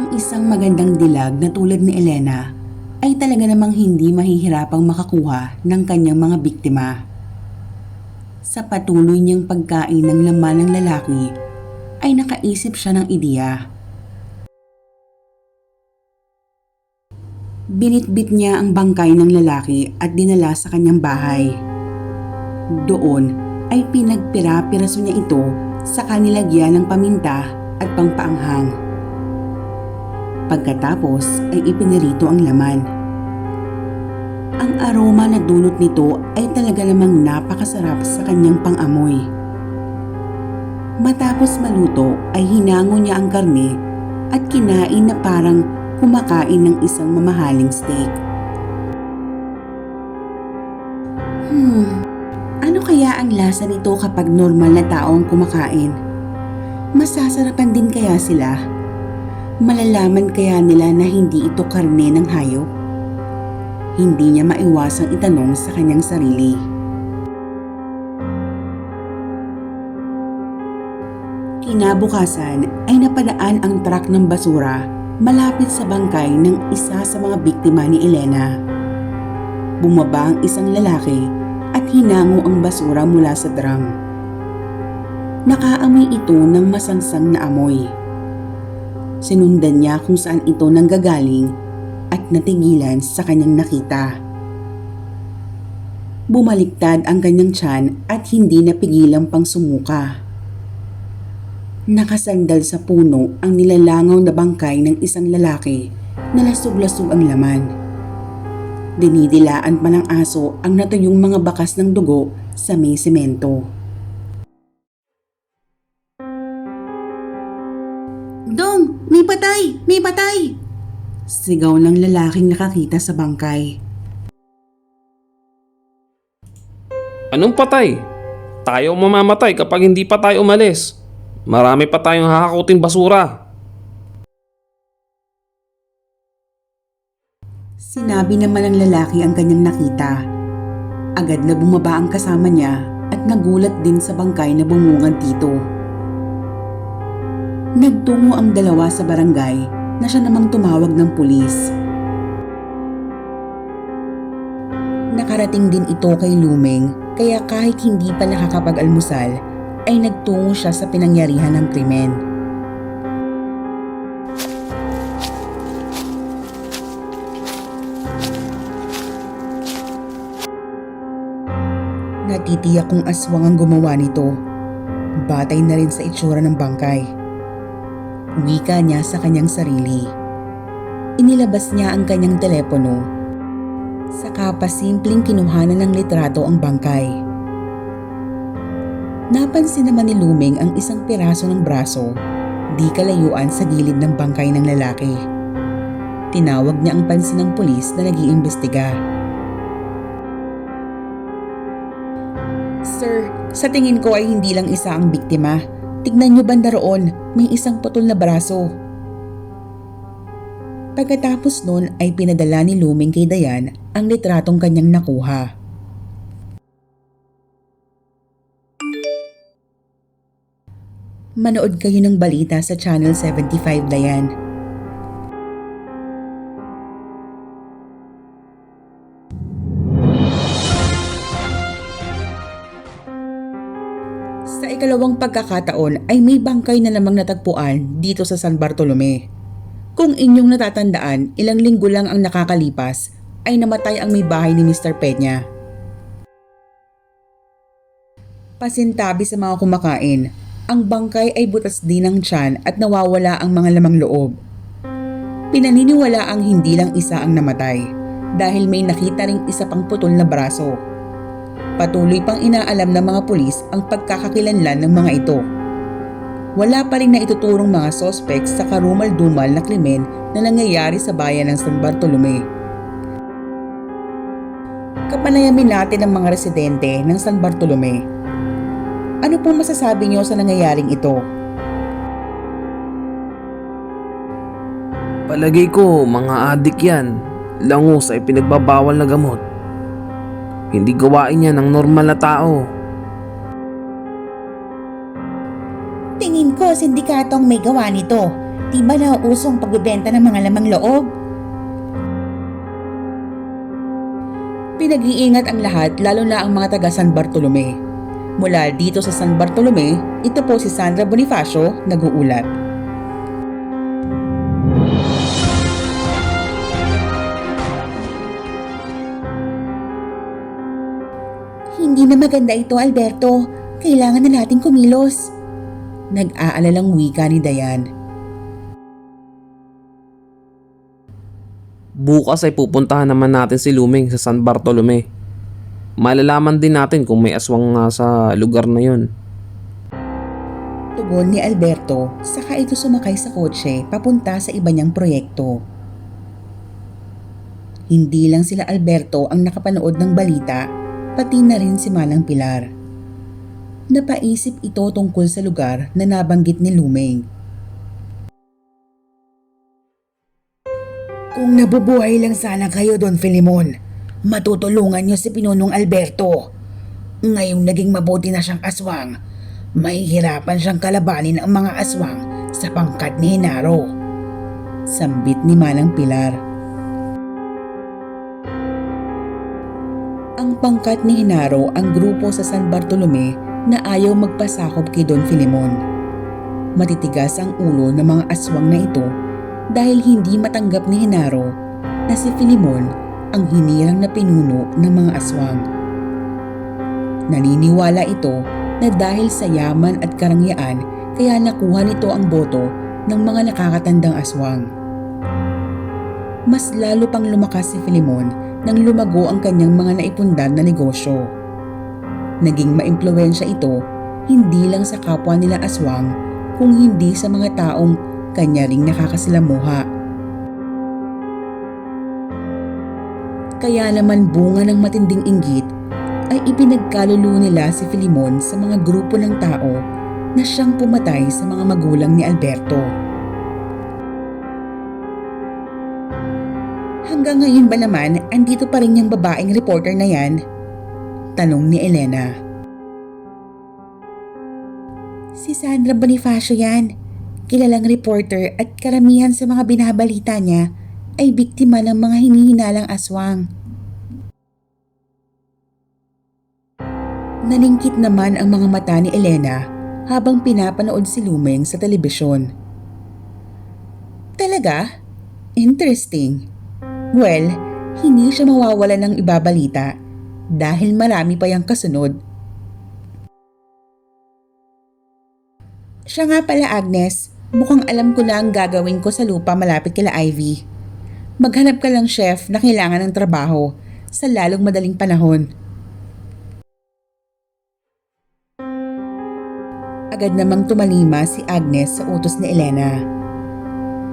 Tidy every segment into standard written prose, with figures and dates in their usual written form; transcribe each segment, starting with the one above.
Ang isang magandang dilag na tulad ni Elena ay talaga namang hindi mahihirapang makakuha ng kanyang mga biktima. Sa patuloy niyang pagkain ng laman ng lalaki ay nakaisip siya ng ideya. Binitbit niya ang bangkay ng lalaki at dinala sa kanyang bahay. Doon ay pinagpira-piraso niya ito sa kanilagyan ng paminta at pangpaanghang. Pagkatapos ay ipinirito ang laman. Ang aroma na dulot nito ay talaga namang napakasarap sa kanyang pang-amoy. Matapos maluto ay hinango niya ang karne at kinain na parang kumakain ng isang mamahaling steak. Ano kaya ang lasa nito kapag normal na tao ang kumakain? Masasarapan din kaya sila? Malalaman kaya nila na hindi ito karne ng hayop? Hindi niya maiwasang itanong sa kanyang sarili. Kinabukasan ay napadaan ang truck ng basura malapit sa bangkay ng isa sa mga biktima ni Elena. Bumaba ang isang lalaki at hinango ang basura mula sa drum. Nakaamoy ito ng masangsang na amoy. Sinundan niya kung saan ito nanggagaling at natigilan sa kanyang nakita. Bumaliktad ang kanyang tiyan at hindi napigilang pang sumuka. Nakasandal sa puno ang nilalangaw na bangkay ng isang lalaki na lasog-lasog ang laman. Dinidilaan pa ng aso ang natuyong mga bakas ng dugo sa may semento. "Dong! May patay! May patay!" sigaw ng lalaking nakakita sa bangkay. Anong patay? Tayo mamamatay kapag hindi pa tayo umalis. Marami pa tayong hakakuting basura. Sinabi naman ng lalaki ang kanyang nakita. Agad na bumaba ang kasama niya at nagulat din sa bangkay na bumungad dito. Nagtungo ang dalawa sa barangay na siya namang tumawag ng pulis. Nakarating din ito kay Lumeng kaya kahit hindi pa nakakapag-almusal ay nagtungo siya sa pinangyarihan ng krimen. Natitiyak kong aswang ang gumawa nito. Batay na rin sa itsura ng bangkay. Wika niya sa kanyang sarili. Inilabas niya ang kanyang telepono. Saka pa simpleng kinuhanan ng litrato ang bangkay. Napansin naman ni Lumeng ang isang piraso ng braso, di kalayuan sa gilid ng bangkay ng lalaki. Tinawag niya ang pansin ng pulis na nag-iimbestiga. "Sir, sa tingin ko ay hindi lang isa ang biktima. Tignan niyo banda roon, may isang putol na braso." Pagkatapos nun ay pinadala ni Lumeng kay Dayan ang litratong kanyang nakuha. Manood kayo ng balita sa Channel 75, Dayan. Sa ikalawang pagkakataon ay may bangkay na namang natagpuan dito sa San Bartolome. Kung inyong natatandaan, ilang linggo lang ang nakakalipas ay namatay ang may bahay ni Mr. Peña. Pasintabi sa mga kumakain, ang bangkay ay butas din ng tiyan at nawawala ang mga lamang loob. Pinaniniwala ang hindi lang isa ang namatay dahil may nakita ring isa pang putol na braso. Patuloy pang inaalam ng mga pulis ang pagkakakilanlan ng mga ito. Wala pa rin naituturong mga suspects sa karumal-dumal na krimen na nangyayari sa bayan ng San Bartolome. Kapanayamin natin ang mga residente ng San Bartolome. Ano pong masasabi niyo sa nangyayaring ito? Palagay ko mga adik yan. Lango sa ipinagbabawal na gamot. Hindi gawain yan ng normal na tao. Tingin ko sindikatong may gawa nito. Hindi ba nauusong pagbebenta ng mga lamang loob? Pinag-iingat ang lahat, lalo na ang mga taga San Bartolome. Mula dito sa San Bartolome, ito po si Sandra Bonifacio, nag-uulat. Hindi na maganda ito, Alberto. Kailangan na nating kumilos. Nag-aalalang wika ni Dayan. Bukas ay pupuntahan naman natin si Luming sa San Bartolome. Malalaman din natin kung may aswang nga sa lugar na yun. Tugon ni Alberto, saka ito sumakay sa kotse papunta sa iba niyang proyekto. Hindi lang sila Alberto ang nakapanood ng balita, pati na rin si Manang Pilar. Napaisip ito tungkol sa lugar na nabanggit ni Luming. Kung nabubuhay lang sana kayo, Don Filimon, matutulungan niyo si Pinunong Alberto. Ngayong naging mabuti na siyang aswang, mahihirapan siyang kalabanin ang mga aswang sa pangkat ni Henaro. Sambit ni Manang Pilar. Ang pangkat ni Henaro ang grupo sa San Bartolome na ayaw magpasakop kay Don Filimon. Matitigas ang ulo ng mga aswang na ito dahil hindi matanggap ni Henaro na si Filimon ang hinirang na pinuno ng mga aswang. Naniniwala ito na dahil sa yaman at karangyaan kaya nakuha nito ang boto ng mga nakakatandang aswang. Mas lalo pang lumakas si Filimon nang lumago ang kanyang mga naipundan na negosyo. Naging maimpluwensya ito hindi lang sa kapwa nila aswang kung hindi sa mga taong kanya ring nakakasilamuha. Kaya naman bunga ng matinding inggit ay ipinagkaluluwa nila si Filimon sa mga grupo ng tao na siyang pumatay sa mga magulang ni Alberto. Hanggang ngayon ba naman andito pa rin yung babaeng reporter na yan? Tanong ni Elena. Si Sandra Bonifacio yan. Kilalang reporter at karamihan sa mga binabalita niya ay biktima ng mga hinihinalang aswang. Naningkit naman ang mga mata ni Elena habang pinapanood si Luming sa telebisyon. Talaga? Interesting. Well, hindi siya mawawala ng ibabalita dahil marami pa yang kasunod. Siya nga pala, Agnes, mukhang alam ko na ang gagawin ko sa lupa malapit kila Ivy. Maghanap ka lang, chef, na kailangan ng trabaho sa lalong madaling panahon. Agad namang tumalima si Agnes sa utos ni Elena.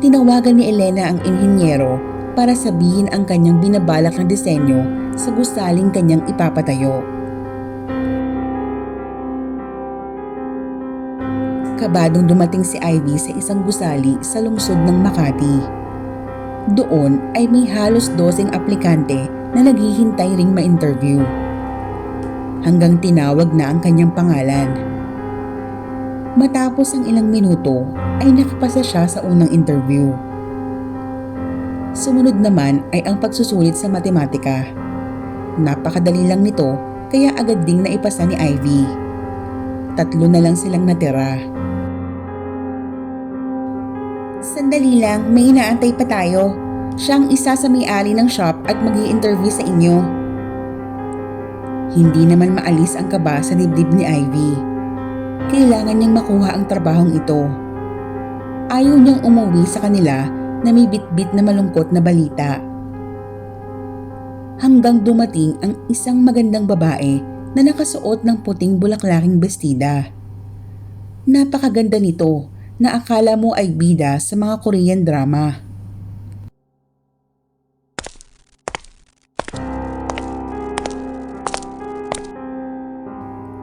Tinawagan ni Elena ang inhinyero para sabihin ang kanyang binabalak na disenyo sa gusaling kanyang ipapatayo. Kabadong dumating si Ivy sa isang gusali sa lungsod ng Makati. Doon ay may halos 12 aplikante na naghihintay ring ma-interview. Hanggang tinawag na ang kanyang pangalan. Matapos ang ilang minuto ay nakapasa siya sa unang interview. Sumunod naman ay ang pagsusulit sa matematika. Napakadali lang nito kaya agad ding naipasa ni Ivy. 3 na lang silang natira. Sandali lang, may inaantay pa tayo. Siya ang isa sa may-ari ng shop at mag-i-interview sa inyo. Hindi naman maalis ang kaba sa dibdib ni Ivy. Kailangan niyang makuha ang trabahong ito. Ayaw niyang umuwi sa kanila na may bitbit na malungkot na balita. Hanggang dumating ang isang magandang babae na nakasuot ng puting bulaklaking bestida. Napakaganda nito na akala mo ay bida sa mga Korean drama.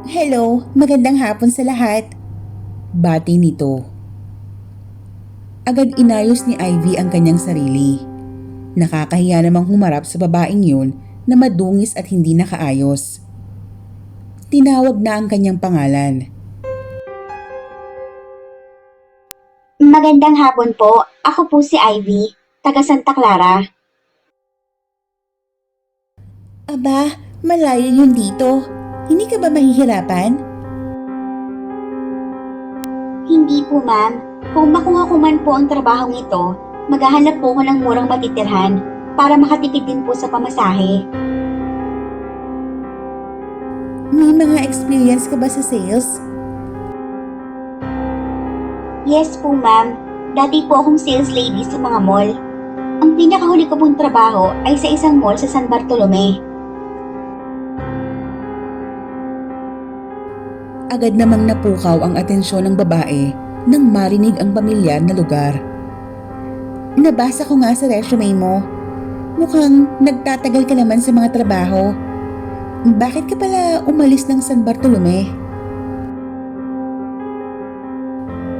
Hello, magandang hapon sa lahat. Bati nito. Agad inayos ni Ivy ang kanyang sarili. Nakakahiya namang humarap sa babaeng yun na madungis at hindi nakaayos. Tinawag na ang kanyang pangalan. Magandang hapon po. Ako po si Ivy, taga Santa Clara. Aba, malayo yun dito. Hindi ka ba mahihirapan? Hindi po ma'am. Kung makuha ko man po ang trabahong ito, maghahanap po ako ng murang matitirhan para makatipid din po sa pamasahe. May mga experience ka ba sa sales? Yes po ma'am. Dati po akong sales lady sa mga mall. Ang pinakahuli ko pong trabaho ay sa isang mall sa San Bartolome. Agad namang napukaw ang atensyon ng babae nang marinig ang pamilyar na lugar. Nabasa ko nga sa resume mo. Mukhang nagtatagal ka naman sa mga trabaho. Bakit ka pala umalis ng San Bartolome?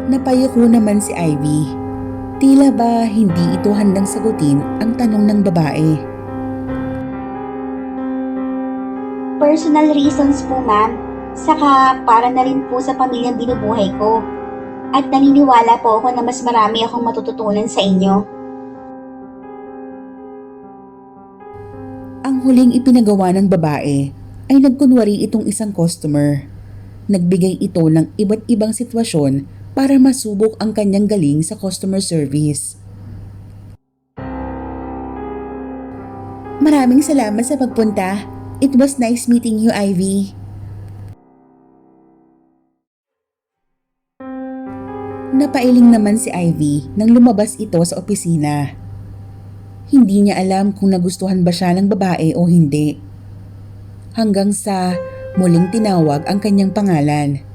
Napayuko naman si Ivy. Tila ba hindi ito handang sagutin ang tanong ng babae. Personal reasons po ma'am. Saka para na rin po sa pamilyang binubuhay ko. At naniniwala po ako na mas marami akong matututunan sa inyo. Ang huling ipinagawa ng babae ay nagkunwari itong isang customer. Nagbigay ito ng iba't ibang sitwasyon para masubok ang kanyang galing sa customer service. Maraming salamat sa pagpunta. It was nice meeting you, Ivy. Napailing naman si Ivy nang lumabas ito sa opisina. Hindi niya alam kung nagustuhan ba siya ng babae o hindi. Hanggang sa muling tinawag ang kanyang pangalan.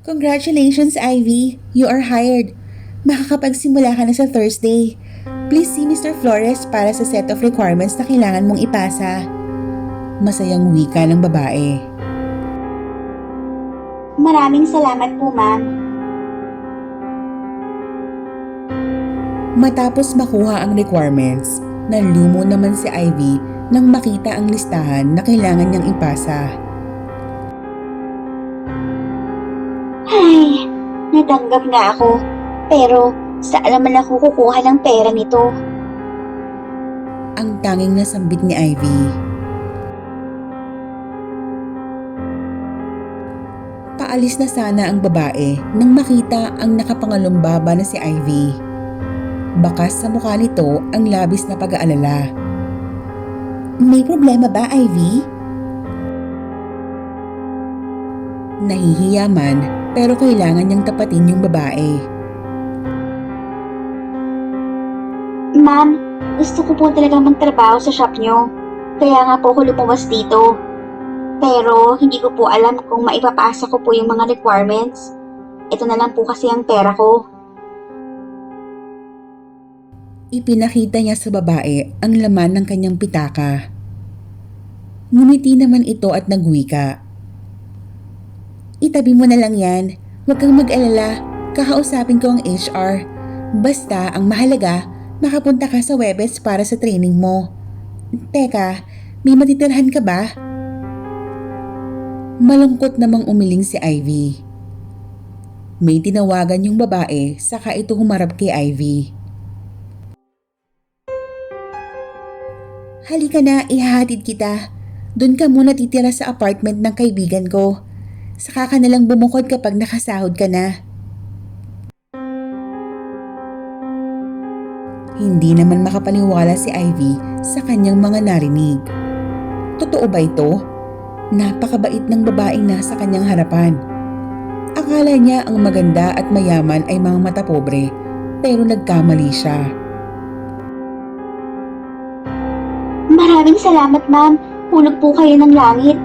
Congratulations, Ivy! You are hired. Makakapagsimula ka na sa Thursday. Please see Mr. Flores para sa set of requirements na kailangan mong ipasa. Masayang wika ng babae. Maraming salamat po ma'am. Matapos makuha ang requirements, nalumo naman si Ivy nang makita ang listahan na kailangan niyang ipasa. Ay, natanggap nga ako. Pero saan naman ako kukuha ng pera nito? Ang tanging nasambit ni Ivy. Paalis na sana ang babae nang makita ang nakapangalumbaba na si Ivy. Bakas sa mukha nito ang labis na pag-aalala. May problema ba, Ivy? Nahihiya man pero kailangan niyang tapatin yung babae. Ma'am, gusto ko po talagang magtrabaho sa shop niyo. Kaya nga po ako lumabas dito. Pero hindi ko po alam kung maipapasa ko po yung mga requirements. Ito na lang po kasi ang pera ko. Ipinakita niya sa babae ang laman ng kanyang pitaka. Ngumiti naman ito at nagwika. Itabi mo na lang yan. Huwag kang mag-alala. Kakausapin ko ang HR. Basta ang mahalaga, makapunta ka sa Webes para sa training mo. Teka, may matitirhan ka ba? Malungkot namang umiling si Ivy. May tinawagan yung babae saka ito humarap kay Ivy. Halika na, ihahatid kita. Doon ka muna titira sa apartment ng kaibigan ko. Saka ka nalang bumukod kapag nakasahod ka na. Hindi naman makapaniwala si Ivy sa kanyang mga narinig. Totoo ba ito? Napakabait ng babaeng nasa kanyang harapan. Akala niya ang maganda at mayaman ay mga mata pobre, pero nagkamali siya. Maraming salamat ma'am. Hulog po kayo ng langit.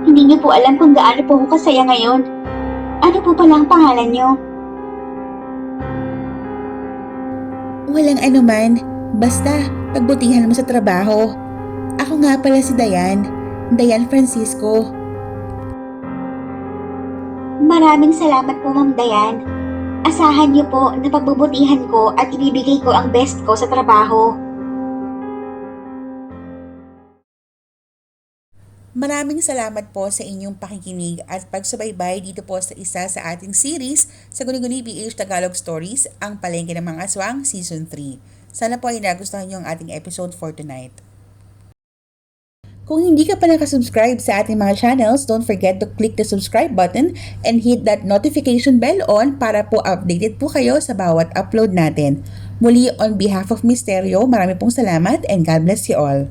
Hindi niyo po alam kung gaano po ako kasaya ngayon. Ano po pala ang pangalan niyo? Walang anuman, basta pagbutihan mo sa trabaho. Ako nga pala si Dayan, Dayan Francisco. Maraming salamat po Ma'am Dayan. Asahan niyo po na pagbubutihan ko at ibibigay ko ang best ko sa trabaho. Maraming salamat po sa inyong pakikinig at pagsubaybay dito po sa isa sa ating series sa Guni-Guni PH Tagalog Stories, ang Palengke ng Mga Aswang Season 3. Sana po ay nagustuhan niyo ang ating episode for tonight. Kung hindi ka pa nakasubscribe sa ating mga channels, don't forget to click the subscribe button and hit that notification bell on para po updated po kayo sa bawat upload natin. Muli, on behalf of Misteryo, marami pong salamat and God bless you all.